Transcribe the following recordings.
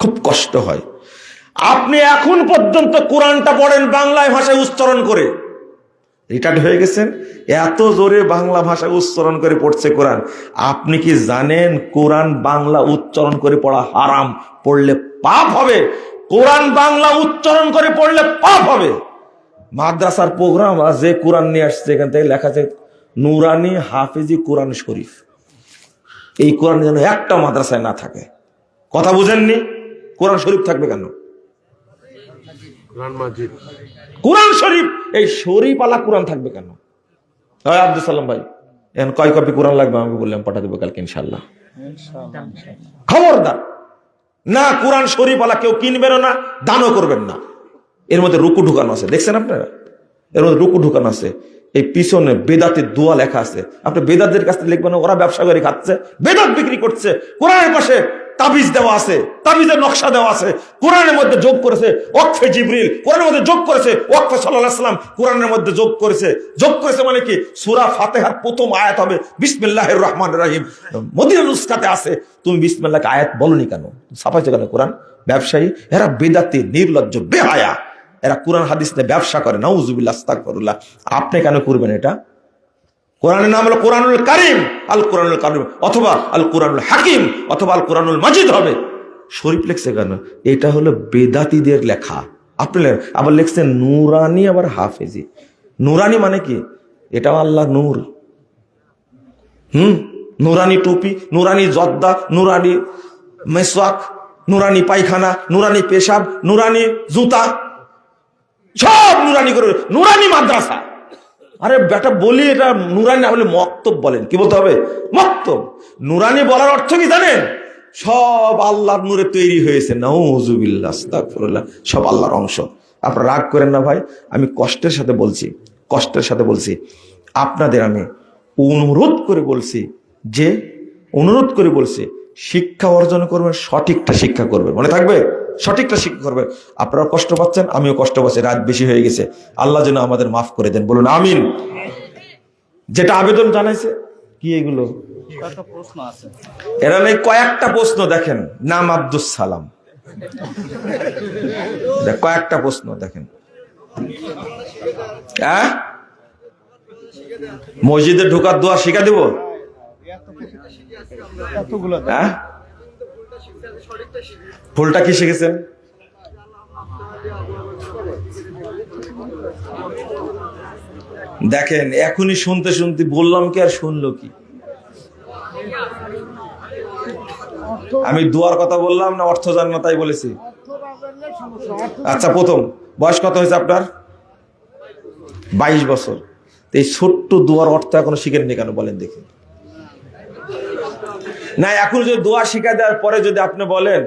খুব কষ্ট হয়। আপনি এখন পর্যন্ত কোরআনটা পড়েন বাংলায় ভাষায় উচ্চারণ করে, রিটায়ার্ড হয়ে গেছেন, এত জোরে বাংলা ভাষায় উচ্চারণ করে পড়ছে কোরআন। আপনি কি জানেন কোরআন বাংলা উচ্চারণ করে পড়া হারাম, পড়লে পাপ হবে। কোরআন বাংলা উচ্চারণ করে পড়লে পাপ হবে। মাদ্রাসার প্রোগ্রাম যে কোরআন নিয়ে আসছে এখান থেকে লেখা আছে নুরানি হাফিজি কোরআন শরীফ। এই কোরআন যেন একটা মাদ্রাসায় না থাকে। কথা বুঝেননি? কোরআন শরীফ থাকবে কেন? কোরআন শরীফ, এই শরীফ আলা কোরআন থাকবে কেন? আব্দুল সালাম ভাই, এখন কয় কপি কোরআন লাগবে আমাকে বললাম, পাঠা দেবো কালকে ইনশাল্লাহ। খবরদার না, কোরআন শরীফ আলা কেউ কিনবেন না, দানও করবেন না। এর মধ্যে রুকু ঢুকানো আছে, দেখছেন আপনারা? এর মধ্যে রুকু ঢুকানো আছে। এই পিছনে বেদাতের দোয়া লেখা আছে। আপনি বেদাতদের কাছ থেকে লিখবেন, ওরা ব্যবসা করে খাচ্ছে, বেদাত বিক্রি করছে। কোরআনের পাশে তাবিজ দেওয়া আছে, তাবিজের নকশা দেওয়া আছে। কোরআনের মধ্যে যোগ করেছে ওয়াকফে জিবরিল, কোরআনের মধ্যে যোগ করেছে ওয়াকফে সাল্লাল্লাহু আলাইহি ওয়াসাল্লাম, কোরআনের মধ্যে যোগ করেছে মানে কি সূরা ফাতিহার প্রথম আয়াত হবে বিসমিল্লাহির রহমানির রহিম। মদিনা নুসখাতে আছে, তুমি বিসমিল্লাহকে আয়াত বলনি কেন? ছাপাইছে কেন কোরআন? ব্যবসায়ী এরা, বেদাতি, নির্লজ্জ, বেহায়া, এরা কোরআন হাদিস নিয়ে ব্যবসা করে। নাউজুবিল্লাহ, আস্তাগফিরুল্লাহ। আপনি কেন করবেন এটা? কোরআনের নাম হলো কোরআনুল কারীম, আল কোরআনুল কারীম, অথবা আল কোরআনুল হাকিম, অথবা আল কোরআনুল মাজিদ হবে। শরীফ লেখছে কেন? এটা হলো বেদাতীদের লেখা। আপনি আবার লিখছেন নুরানি, আবার হাফেজি। নুরানি মানে কি? এটাও আল্লাহ নূর। নুরানি টুপি, নুরানি জর্দা, নুরানি মেসওয়াক, নুরানি পায়খানা, নুরানি পেশাব, নুরানি জুতা, সব নুরানি করে, নুরানি মাদ্রাসা। আরে বেটা বলি এটা নুরানি না বলে মক্তব বলেন। কি বলতে হবে? মক্তব। নুরানি বলার অর্থ কি জানেন? সব আল্লাহর নূরে তৈরি হয়েছে। নাউজুবিল্লাহ, আস্তাগফিরুল্লাহ, সব আল্লাহর অংশ। আপনারা রাগ করেন না ভাই, আমি কষ্টের সাথে বলছি, আপনাদের আমি অনুরোধ করে বলছি শিক্ষা অর্জন করবেন, সঠিকটা শিক্ষা করবেন, মনে থাকবে? সঠিকটা শিক্ষা করবেন। আপনারা কষ্ট পাচ্ছেন, আমিও কষ্ট পাচ্ছি, রাত বেশি হয়ে গেছে। আল্লাহ যেন আমাদের মাফ করে দেন, বলুন আমিন। যেটা আবেদন জানাইছে কি এগুলো এরা নেই, কয়েকটা প্রশ্ন দেখেন। নাম আব্দুস সালাম, কয়েকটা প্রশ্ন দেখেন। মসজিদে ঢোকার দোয়া শিখা দিব? ফুলটা কি শিখেছেন? দেখেন এখনই শুনতে বললাম কি আর শুনলো কি? আমি দোয়ার কথা বললাম না অর্থ জান না তাই বলেছি? আচ্ছা, প্রথম বয়স কত হয়েছে আপনার? 22 বছর। এই ছোট্ট দোয়ার অর্থ এখনো শিখেননি কেন বলেন দেখি? না, এখন যদি দোয়া শিখা দেওয়ার পরে যদি আপনি বলেন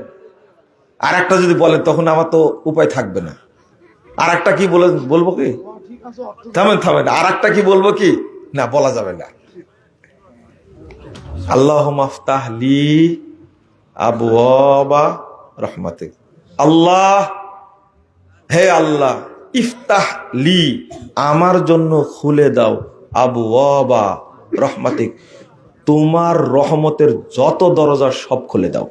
আর একটা যদি বলেন, তখন আমার তো উপায় থাকবে না। আর একটা কি বলবো কি? থামেন, আর একটা কি বলবো কি? না, বলা যাবে না। আল্লাহুম্মা আফতাহ লি আবওয়াবা রাহমাতিক। আল্লাহ, হে আল্লাহ, ইফতাহ লি, আমার জন্য খুলে দাও, আবওয়াবা রাহমাতিক, তোমার রহমতের যত দরজা সব খুলে দাও।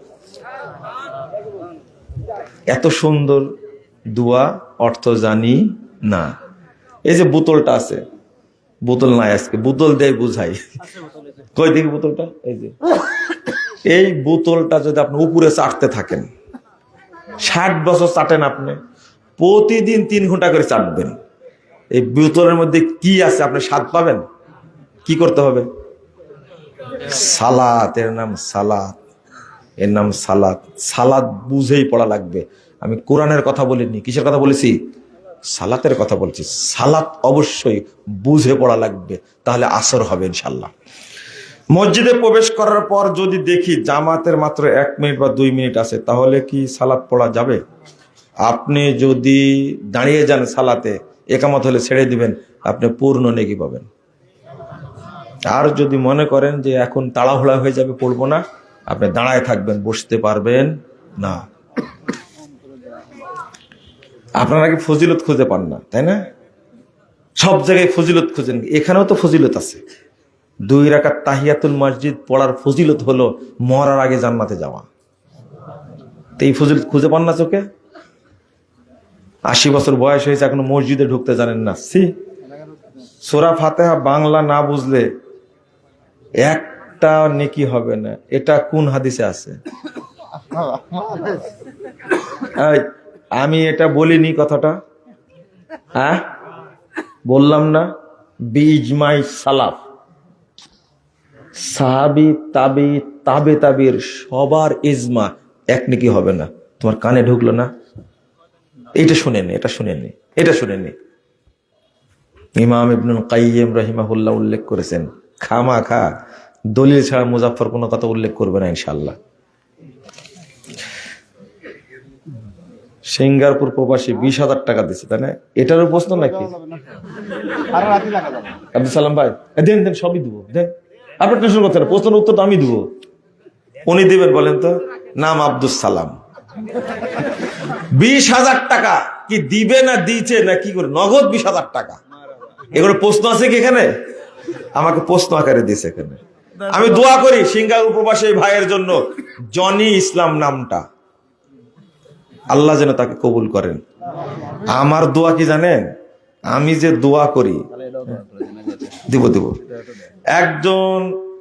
এত সুন্দর দোয়া, অর্থ জানি না। এই যে বোতলটা আছে, বোতল নাই আজকে, বোতল দিয়ে বুঝাই। কই দেখি বোতলটা? এই বোতলটা যদি আপনি উপরে চাটতে থাকেন, 60 বছর চাটেন আপনি, প্রতিদিন 3 ঘন্টা করে চাটবেন, এই বোতলের মধ্যে কি আছে আপনি স্বাদ পাবেন? কি করতে হবে? সালাত, এর নাম সালাত। সালাত বুঝেই পড়া লাগবে। আমি কোরআনের কথা বলিনি, কিসের কথা বলেছি? সালাতের কথা বলছি। সালাত অবশ্যই বুঝে পড়া লাগবে, তাহলে আসর হবে ইনশাল্লাহ। মসজিদে প্রবেশ করার পর যদি দেখি জামাতের মাত্র 1 মিনিট বা 2 মিনিট আছে, তাহলে কি সালাত পড়া যাবে? আপনি যদি দাঁড়িয়ে যান সালাতে, একামত হলে ছেড়ে দিবেন, আপনি পূর্ণ নেকি পাবেন। আর যদি মনে করেন যে এখন তাড়াহুড়া হয়ে যাবে, পড়বো না, আপনি দাঁড়ায় থাকবেন, বসতে পারবেন না। আপনারা কি ফজিলত খুঁজে পান না, তাই না? সব জায়গায় ফজিলত খুঁজেন, এখানেও তো ফজিলত আছে। 2 রাকাত তাহিয়াতুল মসজিদ পড়ার ফজিলত হলো মরার আগে জান্নাতে যাওয়া। তো এই ফজিলত খুঁজে পান না চোখে? 80 বছর বয়স হয়েছে এখনো মসজিদে ঢুকতে জানেন না। সূরা ফাতিহা বাংলা না বুঝলে একটা নেকি হবে না। এটা কোন হাদিসে আছে? আমি এটা বলিনি কথাটা, হ্যাঁ বললাম না? বিজমাই সালাফ, সাহাবী তাবি তাবে তাবির সবার ইজমা, এক নেকি হবে না। তোমার কানে ঢুকলো না? এটা শুনেনি, এটা শুনেনি, এটা শুনেনি। ইমাম ইবনুল কাইয়িম রাহিমাহুল্লাহ উল্লেখ করেছেন, খামাখা দলিল ছাড়া মুজাফফর কোনো কথা উল্লেখ করবে না ইনশাআল্লাহ। সিঙ্গাপুর প্রবাসী 20,000 টাকা দিচ্ছে, তাই না? এটারও প্রশ্ন নাকি? আব্দুল সালাম ভাই দেন দেন, সবই দিব, দেন, আপনার টেনশন করতে না, প্রশ্নের উত্তর তো আমি দিব। উনি দিবেন বলেন তো? নাম আব্দুল সালাম। 20,000 টাকা কি দিবে না দিচ্ছে না কি করে? নগদ 20,000 টাকা। এগুলো প্রশ্ন আছে কি এখানে? আমাকে প্রশ্ন আকারে দিয়েছে এখানে। আমি দোয়া করি সিঙ্গাপুর প্রবাসী ভাইয়ের জন্য, জনি ইসলাম নামটা, আল্লাহ যেন তাকে কবুল করেন। আমার দোয়া কি জানেন? আমি যে দোয়া করি, দিব দিব। একজন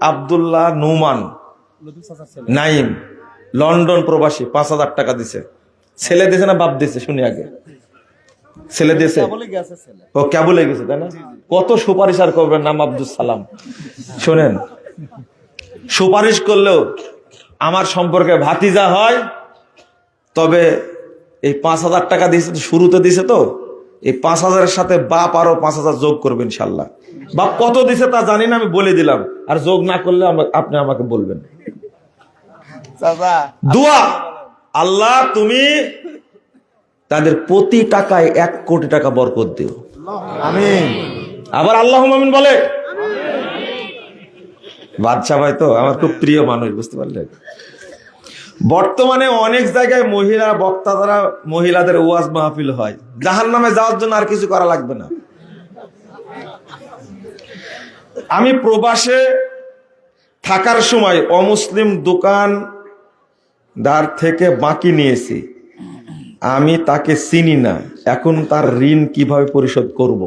আব্দুল্লাহ নুমান নাইম, লন্ডন প্রবাসী, 5,000 টাকা দিছে। ছেলে দিয়েছে না বাপ দিয়েছে? শুনি আগে। ছেলে দিয়েছে? ও কেবলে গেছে, তাই না? কত সুপারিশ আর করবেন, নাম আব্দুল সালাম। শোনেন, সুপারিশ করলেও আমার সম্পর্কে ভাতিজা হয়, তবে এই 5,000 টাকা দিয়েছে, শুরুতে দিছে তো, এই 5,000-এর সাথে বাপ আরো 5,000 যোগ করবে ইনশাল্লাহ। বাপ কত দিছে তা জানি না, আমি বলে দিলাম, আর যোগ না করলে আপনি আমাকে বলবেন। দোয়া, আল্লাহ তুমি তাদের প্রতি টাকায় 1 কোটি টাকা বরকত দিও, আমিন। আবার আল্লাহুম্মা আমিন বলে। বাদশা ভাই তো আমার খুব প্রিয় মানুষ, বুঝতে পারলেন? বর্তমানে অনেক জায়গায় মহিলা বক্তা দ্বারা মহিলাদের ওয়াজ মাহফিল হয়। জাহান্নামে যাওয়ার জন্য আর কিছু করা লাগবে না। আমি প্রবাসে থাকার সময় অমুসলিম দোকানদার থেকে বাকি নিয়েছি, আমি তাকে চিনি না, এখন তার ঋণ কিভাবে পরিশোধ করব?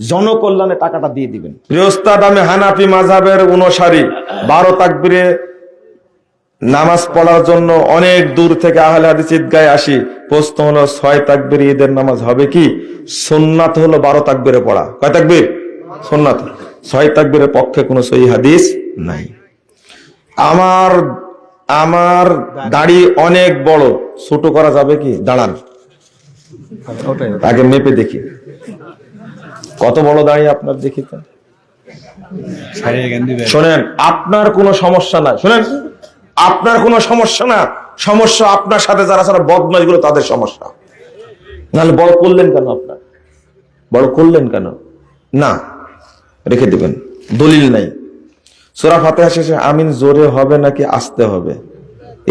জনকল্যাণে টাকাটা দিয়ে দিবেন। রিওস্তাদ আমি হানাফি মাযহাবের অনুসারী, 12 তাকবীরে নামাজ পড়ার জন্য অনেক দূর থেকে আহলে হাদিস ঈদগাহে আসি। প্রশ্ন হলো 6 তাকবীর ঈদের নামাজ হবে কি? সুন্নাত হলো 12 তাকবীরে পড়া। কয় তাকবীর? সুন্নাত। 6 তাকবীরের পক্ষে কোনো সহিহ হাদিস নাই। আমার দাড়ি অনেক বড়, ছোট করা যাবে কি? দাঁড়ান, আগে মেপে দেখি কত বড় দাড়ি আপনার, দেখি তো। শোনেন, আপনার কোনো সমস্যা নাই, শোনেন, আপনার কোনো সমস্যা না, সমস্যা আপনার সাথে যারা যারা বদমাইশ গুলো তাদের সমস্যা। নাহলে বড় করলেন কেন? আপনার বড় করলেন কেন? না, রেখে দিবেন, দলিল নাই। সূরা ফাতিহা শেষে আমিন জোরে হবে নাকি আস্তে হবে?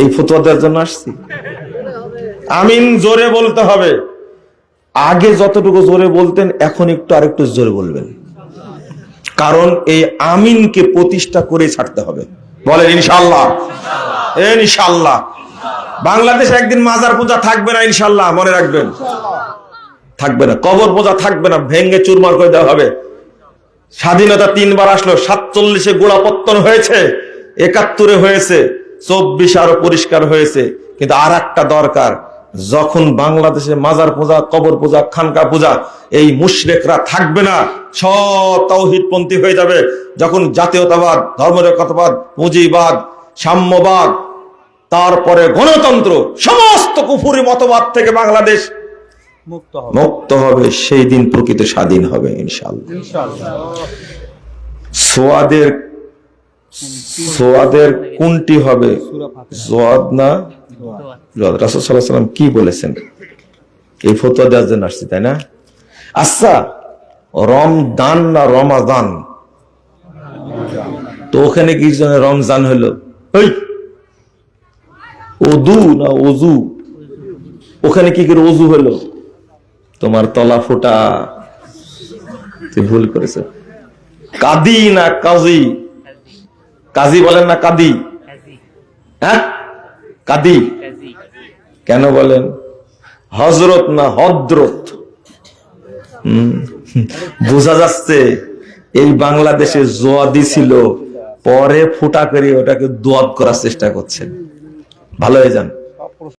এই ফতোয়া দেওয়ার জন্য আসছি। আমিন জোরে বলতে হবে। আগে যতটুকু জোরে বলতেন এখন একটু আরেকটু জোরে বলবেন, কারণ এই আমিনকে প্রতিষ্ঠা করে ছাড়তে হবে। বলেন ইনশাআল্লাহ। ইনশাআল্লাহ। বাংলাদেশে একদিন মাজার পূজা থাকবে না ইনশাআল্লাহ, মনে রাখবেন, থাকবে না। কবর পূজা থাকবে না, ভেঙ্গে চুরমার করে দেওয়া হবে। স্বাধীনতা 3 বার আসলো, 47-এ গোড়াপত্তন হয়েছে, 71-এ হয়েছে, 24 আরো পরিষ্কার হয়েছে। কিন্তু আর একটা দরকার, যখন বাংলাদেশে মাজার পূজা, কবর পূজা, খানকা পূজা, এই মুশরিকরা থাকবে না, সব তাওহীদপন্থী হয়ে যাবে। যখন জাতীয়তাবাদ, ধর্মনিরপেক্ষতাবাদ, পুঁজিবাদ, সাম্যবাদ, তারপরে গণতন্ত্র, সমস্ত কুফরি মতবাদ থেকে বাংলাদেশ মুক্ত হবে, সেই দিন প্রকৃত স্বাধীন হবে ইনশাআল্লাহ। সোয়াদের কোনটি হবে? সোয়াদ না রাসূল সাল্লাল্লাহু আলাইহি ওয়াসাল্লাম কি বলেছেন? এই ফতোয়া দেওয়ার জন্য আসছে, তাই না? আচ্ছা, রমদান না রমাদান? তো ওখানে কি রমজান হলো? ওযু না ওযু? ওখানে কি করে ওযু হলো? তোমার তলা ফোটা, তুই ভুল করেছ। কাদি না কাজী? কাজী বলেন না কাদি? হ্যাঁ, কাদি। কেন বলেন? হজরত না হদ্রত। বোঝা যাচ্ছে এই বাংলাদেশে জোয়াদি ছিল, পরে ফুটা করে ওটাকে দোয়াত করার চেষ্টা করছেন। ভালো হয়ে যান।